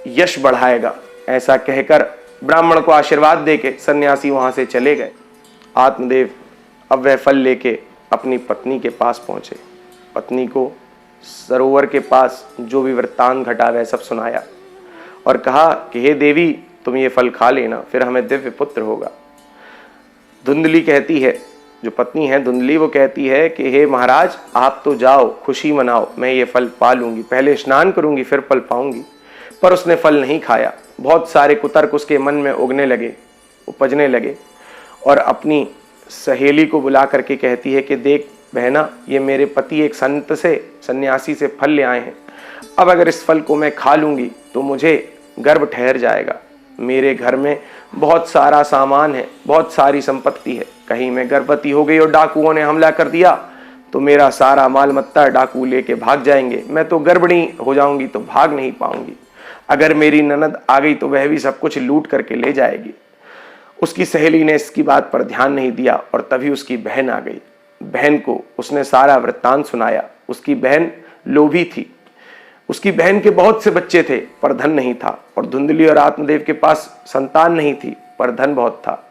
यश बढ़ाएगा। ऐसा कहकर ब्राह्मण को आशीर्वाद देके सन्यासी वहां से चले गए। आत्मदेव अब वह फल लेके अपनी पत्नी के पास पहुंचे। पत्नी को सरोवर के पास जो भी वृत्तांत घटा वह सब सुनाया और कहा कि हे देवी, तुम ये फल खा लेना, फिर हमें दिव्य पुत्र होगा। धुंधली कहती है, जो पत्नी है धुंधली, वो कहती है कि हे महाराज, आप तो जाओ, खुशी मनाओ, मैं ये फल पा लूंगी, पहले स्नान करूंगी फिर फल पाऊंगी। पर उसने फल नहीं खाया। बहुत सारे कुतर्क उसके मन में उगने लगे, उपजने लगे और अपनी सहेली को बुला करके कहती है कि देख बहना, ये मेरे पति एक संत से, सन्यासी से फल ले आए हैं। अब अगर इस फल को मैं खा लूंगी तो मुझे गर्भ ठहर जाएगा। मेरे घर में बहुत सारा सामान है, बहुत सारी संपत्ति है, कहीं मैं गर्भवती हो गई और डाकुओं ने हमला कर दिया तो मेरा सारा माल मत्ता डाकू लेके भाग जाएंगे, मैं तो गर्भिणी हो जाऊंगी तो भाग नहीं पाऊंगी। अगर मेरी ननद आ गई तो वह भी सब कुछ लूट करके ले जाएगी। उसकी सहेली ने इसकी बात पर ध्यान नहीं दिया और तभी उसकी बहन आ गई। बहन को उसने सारा वृत्तांत सुनाया। उसकी बहन लोभी थी। उसकी बहन के बहुत से बच्चे थे पर धन नहीं था, और धुंधली और आत्मदेव के पास संतान नहीं थी पर धन बहुत था।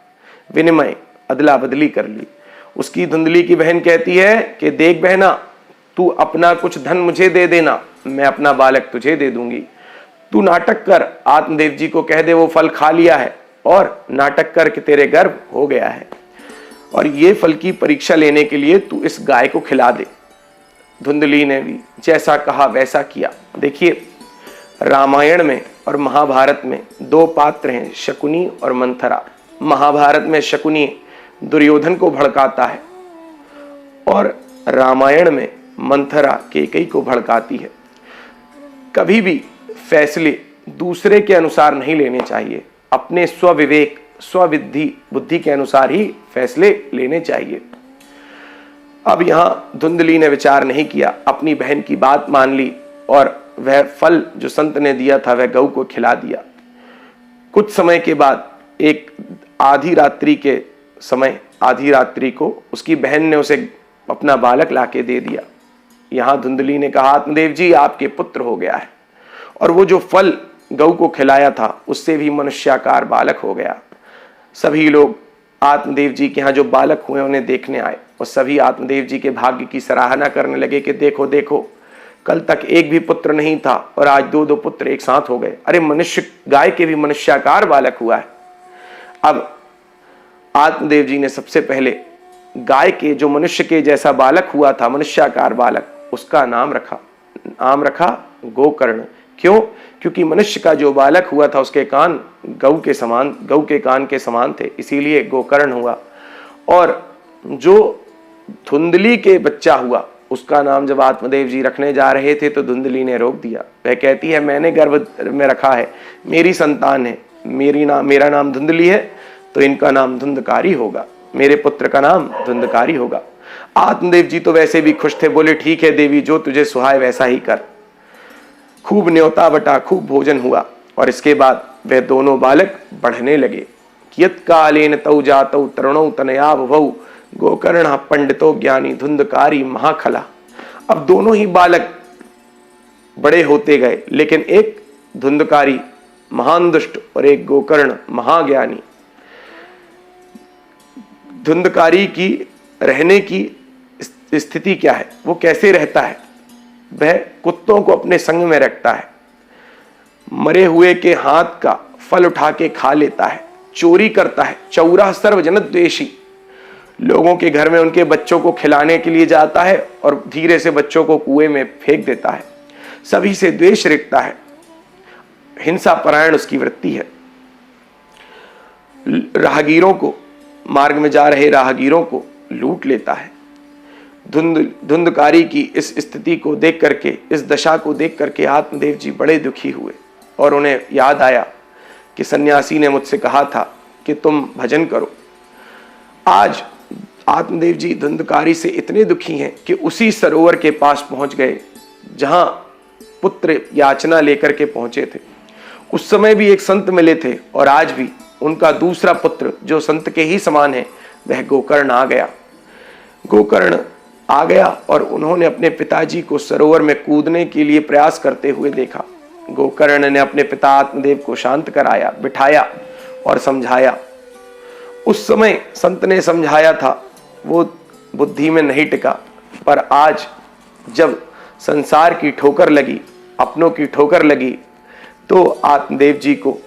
विनिमय अदला बदली कर ली। उसकी धुंधली की बहन कहती है कि देख बहना, तू अपना कुछ धन मुझे दे देना, मैं अपना बालक तुझे दे दूंगी। तू नाटक कर, आत्मदेव जी को कह दे वो फल खा लिया है और नाटक कर कि तेरे गर्भ हो गया है। और ये फल की परीक्षा लेने के लिए तू इस गाय को खिला दे। धुंधली ने भी जैसा कहा वैसा किया। देखिए, रामायण में और महाभारत में दो पात्र हैं, शकुनी और मंथरा। महाभारत में शकुनी दुर्योधन को भड़काता है और रामायण में मंथरा कैकेयी को भड़काती है। कभी भी फैसले दूसरे के अनुसार नहीं लेने चाहिए, अपने स्वविवेक बुद्धि के अनुसार ही फैसले लेने चाहिए। अब यहां धुंधली ने विचार नहीं किया, अपनी बहन की बात मान ली और वह फल जो संत ने दिया था वह गऊ को खिला दिया। कुछ समय के बाद एक आधी रात्रि को उसकी बहन ने उसे अपना बालक लाके दे दिया। यहां धुंधली ने कहा, आत्मदेव जी आपके पुत्र हो गया है। और वो जो फल गऊ को खिलाया था उससे भी मनुष्याकार बालक हो गया। सभी लोग आत्मदेव जी के यहाँ जो बालक हुए उन्हें देखने आए और सभी आत्मदेव जी के भाग्य की सराहना करने लगे कि देखो देखो, कल तक एक भी पुत्र नहीं था और आज दो दो पुत्र एक साथ हो गए। अरे मनुष्य, गाय के भी मनुष्याकार बालक हुआ है। अब आत्मदेव जी ने सबसे पहले गाय के जो मनुष्य के जैसा बालक हुआ था, मनुष्याकार बालक, उसका नाम रखा गोकर्ण। क्यों? क्योंकि मनुष्य का जो बालक हुआ था उसके कान गऊ के कान के समान थे, इसीलिए गोकर्ण हुआ। और जो धुंधली के बच्चा हुआ उसका नाम जब आत्मदेव जी रखने जा रहे थे तो धुंधली ने रोक दिया। वह कहती है, मैंने गर्भ में रखा है, मेरी संतान है, मेरा नाम धुंधली है तो इनका नाम धुंधकारी होगा, मेरे पुत्र का नाम धुंधकारी होगा। आत्मदेव जी तो वैसे भी खुश थे, बोले ठीक है देवी, जो तुझे सुहाए वैसा ही कर। खूब न्योता बटा, खूब भोजन हुआ और इसके बाद वे दोनों बालक बढ़ने लगे। कियत कालेन तौ जातौ तरुणौ तनया भवौ गोकर्ण पंडितो ज्ञानी धुंधकारी महाखला। अब दोनों ही बालक बड़े होते गए, लेकिन एक धुंधकारी महान दुष्ट और एक गोकर्ण महाज्ञानी। धुंधकारी की रहने की स्थिति क्या है, वो कैसे रहता है? वह कुत्तों को अपने संग में रखता है, मरे हुए के हाथ का फल उठा के खा लेता है, चोरी करता है, चौरा सर्वजनद्वेषी, लोगों के घर में उनके बच्चों को खिलाने के लिए जाता है और धीरे से बच्चों को कुएं में फेंक देता है, सभी से द्वेष रखता है, हिंसा परायण उसकी वृत्ति है। राहगीरों को, मार्ग में जा रहे राहगीरों को लूट लेता है। धुंधकारी की इस स्थिति को देख करके, इस दशा को देख करके आत्मदेव जी बड़े दुखी हुए और उन्हें याद आया कि सन्यासी ने मुझसे कहा था कि तुम भजन करो। आज आत्मदेव जी धुंधकारी से इतने दुखी हैं कि उसी सरोवर के पास पहुंच गए जहां पुत्र याचना लेकर के पहुंचे थे। उस समय भी एक संत मिले थे और आज भी उनका दूसरा पुत्र जो संत के ही समान है वह गोकर्ण आ गया। गोकर्ण आ गया और उन्होंने अपने पिताजी को सरोवर में कूदने के लिए प्रयास करते हुए देखा। गोकर्ण ने अपने पिता आत्मदेव को शांत कराया, बिठाया और समझाया। उस समय संत ने समझाया था, वो बुद्धि में नहीं टिका, पर आज जब संसार की ठोकर लगी, अपनों की ठोकर लगी, तो आत्मदेव जी को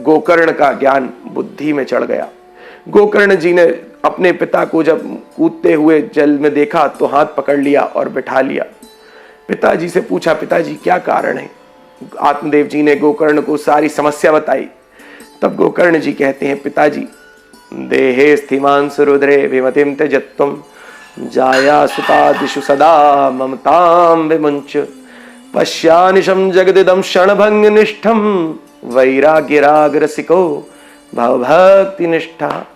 गोकर्ण का ज्ञान बुद्धि में चढ़ गया। गोकर्ण जी ने अपने पिता को जब कूदते हुए जल में देखा तो हाथ पकड़ लिया और बिठा लिया। पिताजी से पूछा, पिताजी क्या कारण है? आत्मदेव जी ने गोकर्ण को सारी समस्या बताई। तब गोकर्ण जी कहते हैं, पिताजी देहे स्थिमान सुरुद्रे विमतिम त्यजत्वम जाया सुतादिषु सदा ममताम विमुंच पश्यानिशम जगदिदम क्षणभंग निष्ठम वैराग्य राग रसिको भवभक्ति निष्ठा।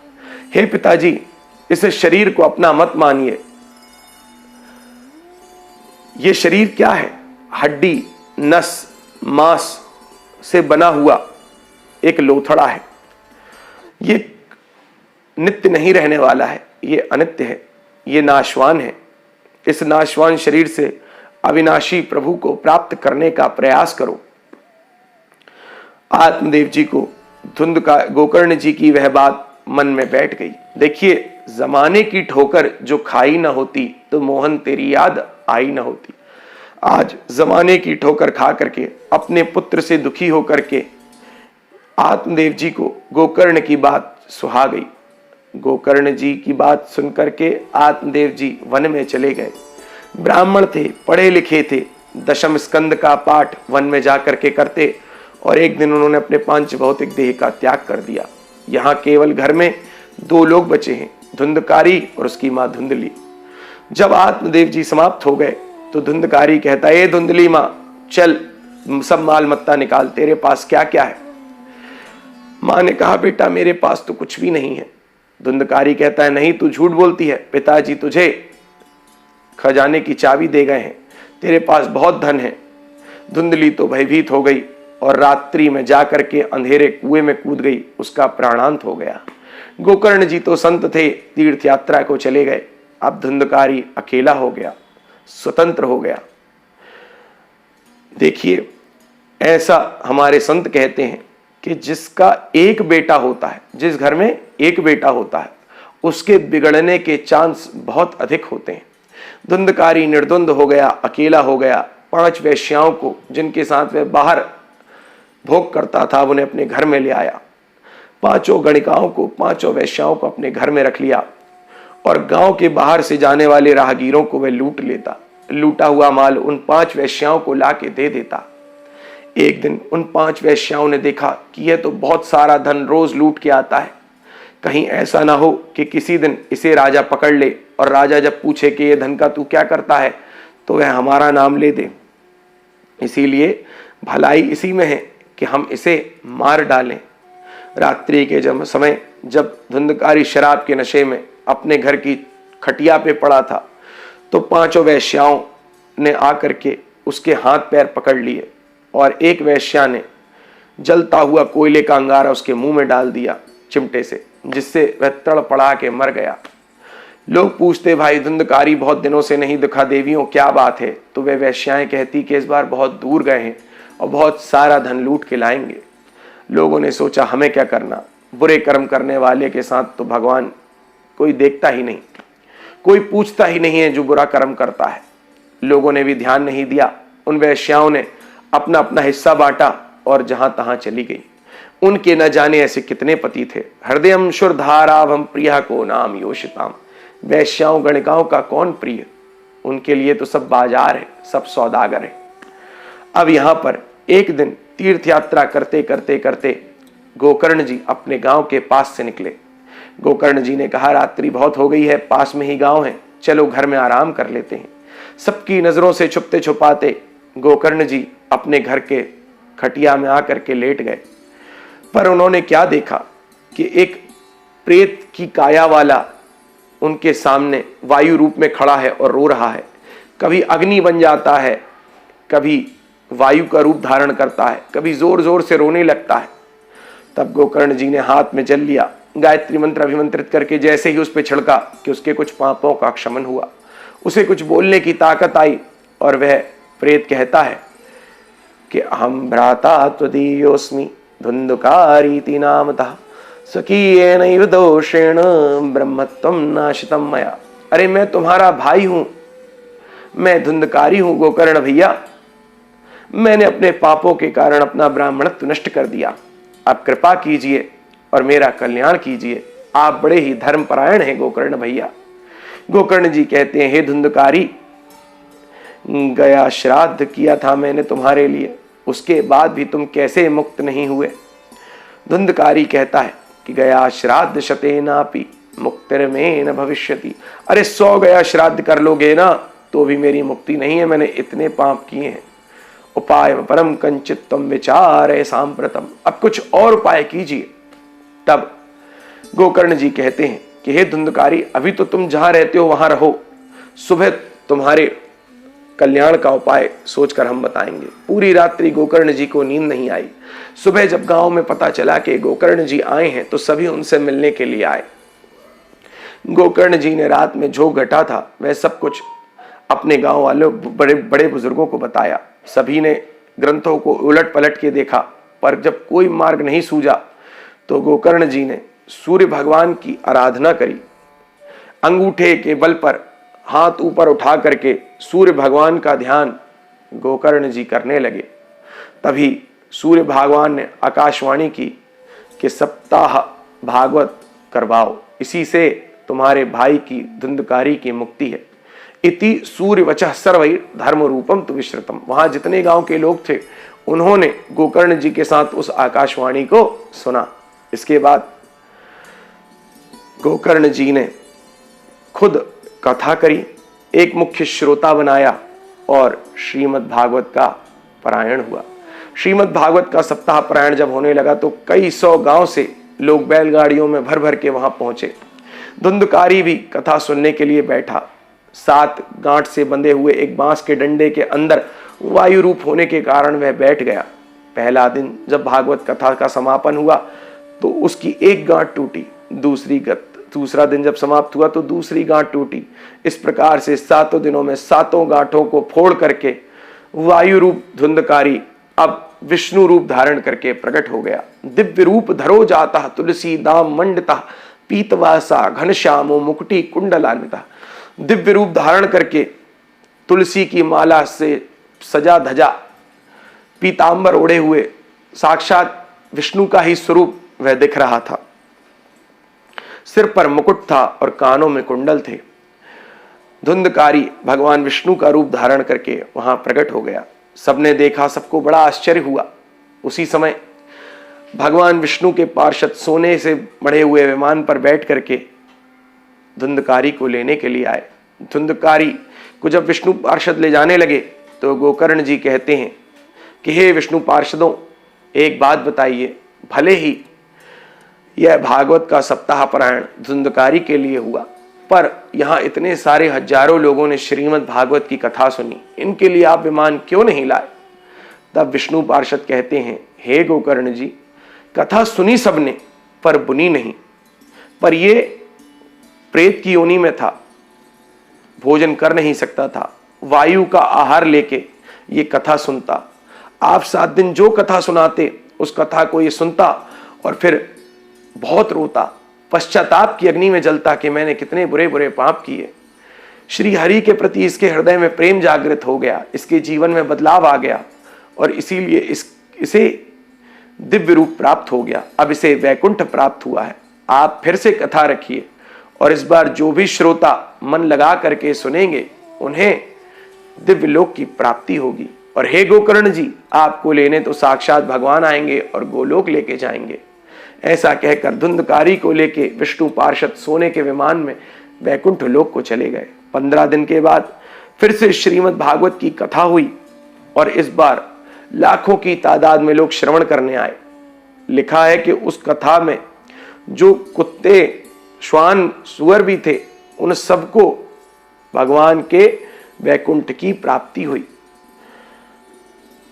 हे पिताजी, इस शरीर को अपना मत मानिए। ये शरीर क्या है? हड्डी, नस, मांस से बना हुआ एक लोथड़ा है। ये नित्य नहीं रहने वाला है, ये अनित्य है, ये नाशवान है। इस नाशवान शरीर से अविनाशी प्रभु को प्राप्त करने का प्रयास करो। आत्मदेव जी को गोकर्ण जी की वह बात मन में बैठ गई। देखिए, जमाने की ठोकर जो खाई ना होती तो मोहन तेरी याद आई ना होती। आज जमाने की ठोकर खा करके, अपने पुत्र से दुखी होकर के आत्मदेव जी को गोकर्ण की बात सुहा गई। गोकर्ण जी की बात सुनकर के आत्मदेव जी वन में चले गए। ब्राह्मण थे, पढ़े लिखे थे, दशम स्कंद का पाठ वन में जाकर के करते, और एक दिन उन्होंने अपने पांच भौतिक देह का त्याग कर दिया। यहाँ केवल घर में दो लोग बचे हैं, धुंधकारी और उसकी माँ धुंधली। जब आत्मदेव जी समाप्त हो गए तो धुंधकारी कहता है, धुंधली माँ चल सब माल मत्ता निकाल, तेरे पास क्या क्या है। माँ ने कहा, बेटा मेरे पास तो कुछ भी नहीं है। धुंधकारी कहता है, नहीं तू झूठ बोलती है, पिताजी तुझे खजाने की चाबी दे गए हैं, तेरे पास बहुत धन है। धुंधली तो भयभीत हो गई और रात्रि में जाकर के अंधेरे कुएं में कूद गई, उसका प्राणांत हो गया। गोकर्ण जी तो संत थे, तीर्थ यात्रा को चले गए। अब धुंधकारी अकेला हो गया, स्वतंत्र हो गया। देखिए, ऐसा हमारे संत कहते हैं कि जिसका एक बेटा होता है, जिस घर में एक बेटा होता है, उसके बिगड़ने के चांस बहुत अधिक होते हैं। धुंधकारी निर्द्वंद हो गया, अकेला हो गया। 5 वेश्याओं को जिनके साथ वह बाहर भोग करता था, उन्हें अपने घर में ले आया। 5 गणिकाओं को, 5 वेश्याओं को अपने घर में रख लिया और गांव के बाहर से जाने वाले राहगीरों को वह लूट लेता। लूटा हुआ माल उन 5 वेश्याओं को ला के दे देता। एक दिन उन 5 वेश्याओं ने देखा कि यह तो बहुत सारा धन रोज लूट के आता है, कहीं ऐसा ना हो कि किसी दिन इसे राजा पकड़ ले और राजा जब पूछे कि ये धन का तू क्या करता है तो वह हमारा नाम ले दे। इसीलिए भलाई इसी में है कि हम इसे मार डालें। रात्रि के समय जब धुंधकारी शराब के नशे में अपने घर की खटिया पे पड़ा था तो 5 वेश्याओं ने आकर के उसके हाथ पैर पकड़ लिए और एक वेश्या ने जलता हुआ कोयले का अंगारा उसके मुंह में डाल दिया चिमटे से, जिससे वह तड़पड़ा के मर गया। लोग पूछते, भाई धुंधकारी बहुत दिनों से नहीं दिखा, देवियों क्या बात है? तो वे वेश्याएं कहती कि इस बार बहुत दूर गए हैं और बहुत सारा धन लूट के लाएंगे। लोगों ने सोचा हमें क्या करना, बुरे कर्म करने वाले के साथ तो भगवान कोई देखता ही नहीं, कोई पूछता ही नहीं है जो बुरा कर्म करता है। लोगों ने भी ध्यान नहीं दिया। उन वेश्याओं ने अपना अपना हिस्सा बांटा और जहां तहां चली गई। उनके न जाने ऐसे कितने पति थे। हृदयम शुरधाराभम प्रिया को नाम योषिताम। वैश्याओं गणिकाओं का कौन प्रिय, उनके लिए तो सब बाजार है, सब सौदागर है। अब यहां पर एक दिन तीर्थ यात्रा करते करते करते गोकर्ण जी अपने गांव के पास से निकले। गोकर्ण जी ने कहा, रात्रि बहुत हो गई है, पास में ही गांव है, चलो घर में आराम कर लेते हैं। सबकी नजरों से छुपते छुपाते गोकर्ण जी अपने घर के खटिया में आकर के लेट गए। पर उन्होंने क्या देखा कि एक प्रेत की काया वाला उनके सामने वायु रूप में खड़ा है और रो रहा है। कभी अग्नि बन जाता है, कभी वायु का रूप धारण करता है, कभी जोर जोर से रोने लगता है। तब गोकर्ण जी ने हाथ में जल लिया, गायत्री मंत्र अभिमंत्रित करके जैसे ही उस पर छिड़का कि उसके कुछ पापों का क्षमन हुआ, उसे कुछ बोलने की ताकत आई और वह प्रेत कहता है कि अहम भ्राता त्वदीयोस्मि धुंधकारीति नामतः स्वकीयेनैव दोषेण ब्रह्मत्वं नाशितं मया। अरे मैं तुम्हारा भाई हूं, मैं धुंधकारी हूं गोकर्ण भैया, मैंने अपने पापों के कारण अपना ब्राह्मणत्व नष्ट कर दिया। आप कृपा कीजिए और मेरा कल्याण कीजिए। आप बड़े ही धर्मपरायण हैं गोकर्ण भैया। गोकर्ण जी कहते हैं, हे धुंधकारी, गया श्राद्ध किया था मैंने तुम्हारे लिए, उसके बाद भी तुम कैसे मुक्त नहीं हुए? धुंधकारी कहता है कि गया श्राद्ध शतेनापि मुक्तिर्मे न भविष्यति। अरे 100 गया श्राद्ध कर लोगे ना तो भी मेरी मुक्ति नहीं है, मैंने इतने पाप किए हैं। उपाय परम कंचित तुम विचार सांप्रतम, अब कुछ और उपाय कीजिए। तब गोकर्ण जी कहते हैं कि हे धुंधकारी, अभी तो तुम जहां रहते हो वहां रहो, सुबह तुम्हारे कल्याण का उपाय सोचकर हम बताएंगे। पूरी रात्रि गोकर्ण जी को नींद नहीं आई। सुबह जब गांव में पता चला कि गोकर्ण जी आए हैं तो सभी उनसे मिलने के लिए आए। गोकर्ण जी ने रात में जो घटा था वह सब कुछ अपने गांव वालों, बड़े बड़े बुजुर्गों को बताया। सभी ने ग्रंथों को उलट पलट के देखा, पर जब कोई मार्ग नहीं सूझा तो गोकर्ण जी ने सूर्य भगवान की आराधना करी। अंगूठे के बल पर हाथ ऊपर उठा करके सूर्य भगवान का ध्यान गोकर्ण जी करने लगे। तभी सूर्य भगवान ने आकाशवाणी की कि सप्ताह भागवत करवाओ, इसी से तुम्हारे भाई की धुंधकारी की मुक्ति है। इति सूर्यवचः सर्वै धर्म रूपम तु विश्रुतम। वहां जितने गांव के लोग थे उन्होंने गोकर्ण जी के साथ उस आकाशवाणी को सुना। इसके बाद गोकर्ण जी ने खुद कथा करी, एक मुख्य श्रोता बनाया और श्रीमद् भागवत का पारायण हुआ। श्रीमद् भागवत का सप्ताह पारायण जब होने लगा तो कई सौ गांव से लोग बैलगाड़ियों में भर भर के वहां पहुंचे। धुंधकारी भी कथा सुनने के लिए बैठा। 7 गांठ से बंधे हुए एक बांस के डंडे के अंदर वायु रूप होने के कारण वह बैठ गया। पहला दिन जब भागवत कथा का समापन हुआ तो उसकी एक गांठ टूटी, दूसरा दिन जब समाप्त हुआ तो दूसरी गांठ टूटी। इस प्रकार से 7 दिनों में 7 गांठों को फोड़ करके वायु रूप धुंधकारी अब विष्णु रूप धारण करके प्रकट हो गया। दिव्य रूप धरो जाता तुलसी दाम मंडता पीतवासा घनश्यामो मुकुटी कुंडलान्विता। दिव्य रूप धारण करके तुलसी की माला से सजा धजा पीतांबर ओढ़े हुए साक्षात विष्णु का ही स्वरूप वह दिख रहा था। सिर पर मुकुट था और कानों में कुंडल थे। धुंधकारी भगवान विष्णु का रूप धारण करके वहां प्रकट हो गया। सबने देखा, सबको बड़ा आश्चर्य हुआ। उसी समय भगवान विष्णु के पार्षद सोने से मढ़े हुए विमान पर बैठ करके धुंधकारी को लेने के लिए आए। धुंधकारी को जब विष्णु पार्षद ले जाने लगे तो गोकर्ण जी कहते हैं कि हे विष्णु पार्षदों, एक बात बताइए, भले ही यह भागवत का सप्ताह पारायण धुंधकारी के लिए हुआ, पर यहाँ इतने सारे हजारों लोगों ने श्रीमद् भागवत की कथा सुनी, इनके लिए आप विमान क्यों नहीं लाए? तब विष्णु पार्षद कहते हैं, हे गोकर्ण जी, कथा सुनी सबने पर बुनी नहीं। पर ये प्रेत की योनि में था, भोजन कर नहीं सकता था, वायु का आहार लेके ये कथा सुनता। आप 7 दिन जो कथा सुनाते उस कथा को ये सुनता और फिर बहुत रोता, पश्चाताप की अग्नि में जलता कि मैंने कितने बुरे बुरे पाप किए। श्री हरि के प्रति इसके हृदय में प्रेम जागृत हो गया, इसके जीवन में बदलाव आ गया और इसीलिए इसे दिव्य रूप प्राप्त हो गया। अब इसे वैकुंठ प्राप्त हुआ है। आप फिर से कथा रखिए और इस बार जो भी श्रोता मन लगा करके सुनेंगे उन्हें दिव्य लोक की प्राप्ति होगी। और हे गोकर्ण जी, आपको लेने तो साक्षात भगवान आएंगे और गोलोक लेके जाएंगे। ऐसा कहकर धुंधकारी को लेके विष्णु पार्षद सोने के विमान में वैकुंठ लोक को चले गए। 15 दिन के बाद फिर से श्रीमद् भागवत की कथा हुई और इस बार लाखों की तादाद में लोग श्रवण करने आए। लिखा है कि उस कथा में जो कुत्ते, श्वान, सुअर भी थे, उन सबको भगवान के वैकुंठ की प्राप्ति हुई।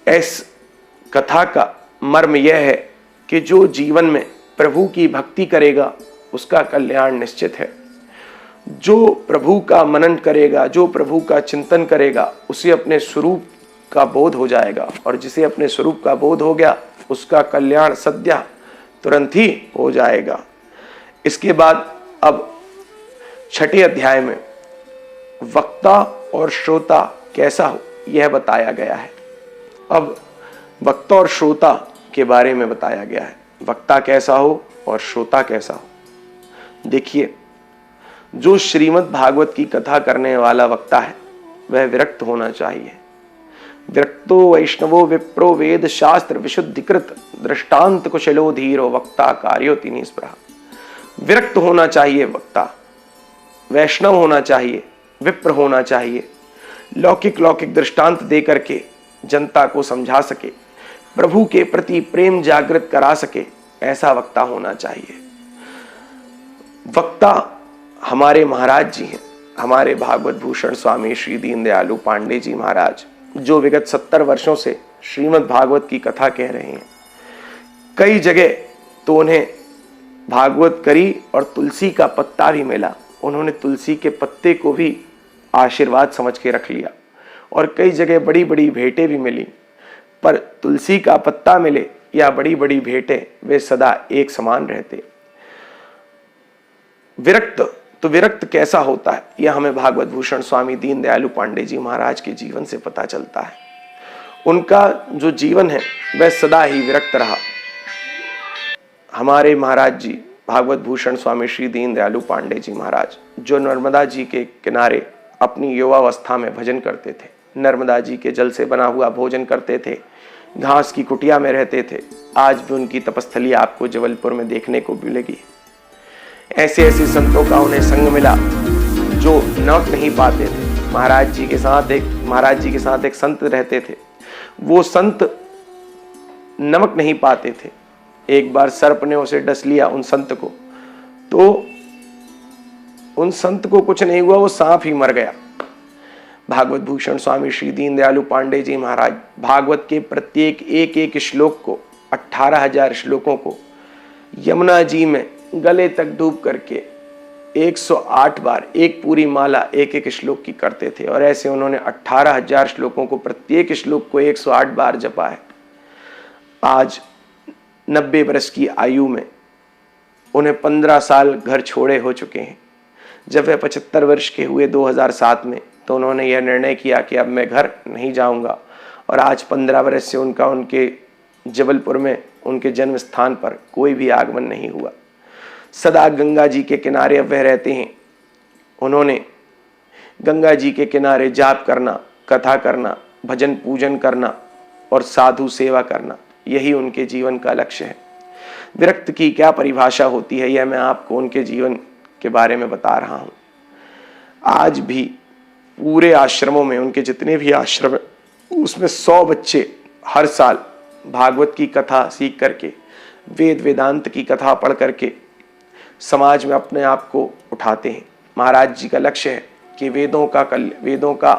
इस कथा का मर्म यह है कि जो जीवन में प्रभु की भक्ति करेगा उसका कल्याण निश्चित है। जो प्रभु का मनन करेगा, जो प्रभु का चिंतन करेगा, उसे अपने स्वरूप का बोध हो जाएगा और जिसे अपने स्वरूप का बोध हो गया उसका कल्याण सद्य तुरंत ही हो जाएगा। इसके बाद अब 6ठे अध्याय में वक्ता और श्रोता कैसा हो यह बताया गया है। अब वक्ता और श्रोता के बारे में बताया गया है। वक्ता कैसा हो और श्रोता कैसा हो। देखिए, जो श्रीमद् भागवत की कथा करने वाला वक्ता है वह विरक्त होना चाहिए। विरक्तो वैष्णवो विप्रो वेद शास्त्र विशुद्धिकृत दृष्टांत कुशलो धीरो वक्ता कार्योति निस्पृहा। विरक्त होना चाहिए वक्ता, वैष्णव होना चाहिए, विप्र होना चाहिए, लौकिक दृष्टांत दे करके जनता को समझा सके, प्रभु के प्रति प्रेम जागृत करा सके, ऐसा वक्ता होना चाहिए। वक्ता हमारे महाराज जी हैं, हमारे भागवत भूषण स्वामी श्री दीनदयालु पांडे जी महाराज, जो विगत 70 वर्षों से श्रीमद् भागवत की कथा कह रहे हैं। कई जगह तो उन्हें भागवत करी और तुलसी का पत्ता भी मिला, उन्होंने तुलसी के पत्ते को भी आशीर्वाद समझ के रख लिया। और कई जगह बड़ी बड़ी भेंटें भी मिली, पर तुलसी का पत्ता मिले या बड़ी बड़ी भेंटें, वे सदा एक समान रहते। विरक्त कैसा होता है यह हमें भागवत भूषण स्वामी दीनदयालु पांडे जी महाराज के जीवन से पता चलता है। उनका जो जीवन है वह सदा ही विरक्त रहा। हमारे महाराज जी भागवत भूषण स्वामी श्री दीन दयालु पांडे जी महाराज, जो नर्मदा जी के किनारे अपनी युवावस्था में भजन करते थे, नर्मदा जी के जल से बना हुआ भोजन करते थे, घास की कुटिया में रहते थे, आज भी उनकी तपस्थली आपको जबलपुर में देखने को मिलेगी। ऐसे ऐसे संतों का उन्हें संग मिला जो नमक नहीं पाते थे। महाराज जी के साथ एक संत रहते थे, वो संत नमक नहीं पाते थे। एक बार सर्प ने उसे डस लिया, उन संत को, तो उन संत को कुछ नहीं हुआ, वो सांप ही मर गया। भागवत भूषण स्वामी श्री दीन दयालु पांडे जी महाराज भागवत के प्रत्येक एक एक श्लोक को, 18,000 श्लोकों को यमुना जी में गले तक डूब करके 108 बार एक पूरी माला एक एक श्लोक की करते थे। और ऐसे उन्होंने 18,000 श्लोकों को, प्रत्येक श्लोक को 108 बार जपा है। आज 90 वर्ष की आयु में उन्हें 15 साल घर छोड़े हो चुके हैं। जब वे 75 वर्ष के हुए 2007 में, तो उन्होंने यह निर्णय किया कि अब मैं घर नहीं जाऊंगा। और आज 15 वर्ष से उनके जबलपुर में, उनके जन्म स्थान पर कोई भी आगमन नहीं हुआ। सदा गंगा जी के किनारे अब वह रहते हैं। उन्होंने गंगा जी के किनारे जाप करना, कथा करना, भजन पूजन करना और साधु सेवा करना, यही उनके जीवन का लक्ष्य है। विरक्त की क्या परिभाषा होती है, यह मैं आपको उनके जीवन के बारे में बता रहा हूं। आज भी पूरे आश्रमों में, उनके जितने भी आश्रम है, उसमें 100 बच्चे हर साल भागवत की कथा सीख करके, वेद वेदांत की कथा पढ़ करके समाज में अपने आप को उठाते हैं। महाराज जी का लक्ष्य है कि वेदों का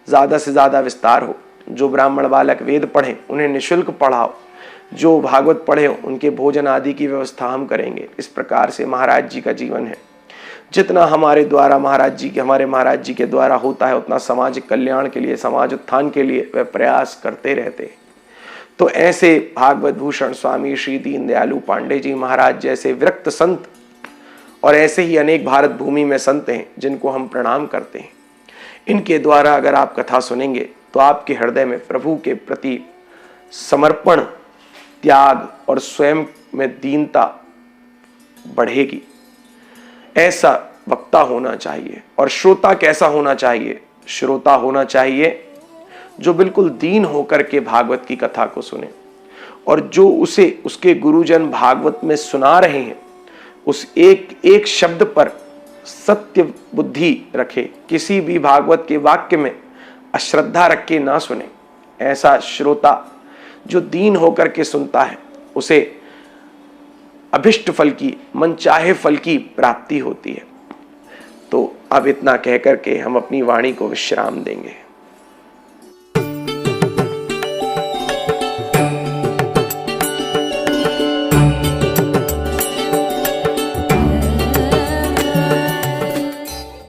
ज़्यादा से ज़्यादा विस्तार हो। जो ब्राह्मण बालक वेद पढ़ें उन्हें निःशुल्क पढ़ाओ, जो भागवत पढ़े उनके भोजन आदि की व्यवस्था हम करेंगे। इस प्रकार से महाराज जी का जीवन है। जितना हमारे महाराज जी के द्वारा होता है, उतना सामाजिक कल्याण के लिए, समाज उत्थान के लिए वे प्रयास करते रहते हैं। तो ऐसे भागवत भूषण स्वामी श्री दीन दयालु पांडे जी महाराज जैसे विरक्त संत, और ऐसे ही अनेक भारत भूमि में संत हैं जिनको हम प्रणाम करते हैं। इनके द्वारा अगर आप कथा सुनेंगे तो आपके हृदय में प्रभु के प्रति समर्पण, त्याग और स्वयं में दीनता बढ़ेगी। ऐसा वक्ता होना चाहिए। और श्रोता कैसा होना चाहिए? श्रोता होना चाहिए जो बिल्कुल दीन होकर के भागवत की कथा को सुने, और जो उसे उसके गुरुजन भागवत में सुना रहे हैं उस एक एक शब्द पर सत्य बुद्धि रखे, किसी भी भागवत के वाक्य में अश्रद्धा रख के ना सुने। ऐसा श्रोता जो दीन होकर के सुनता है, उसे अभिष्ट फल की, मनचाहे फल की प्राप्ति होती है। तो अब इतना कहकर के हम अपनी वाणी को विश्राम देंगे।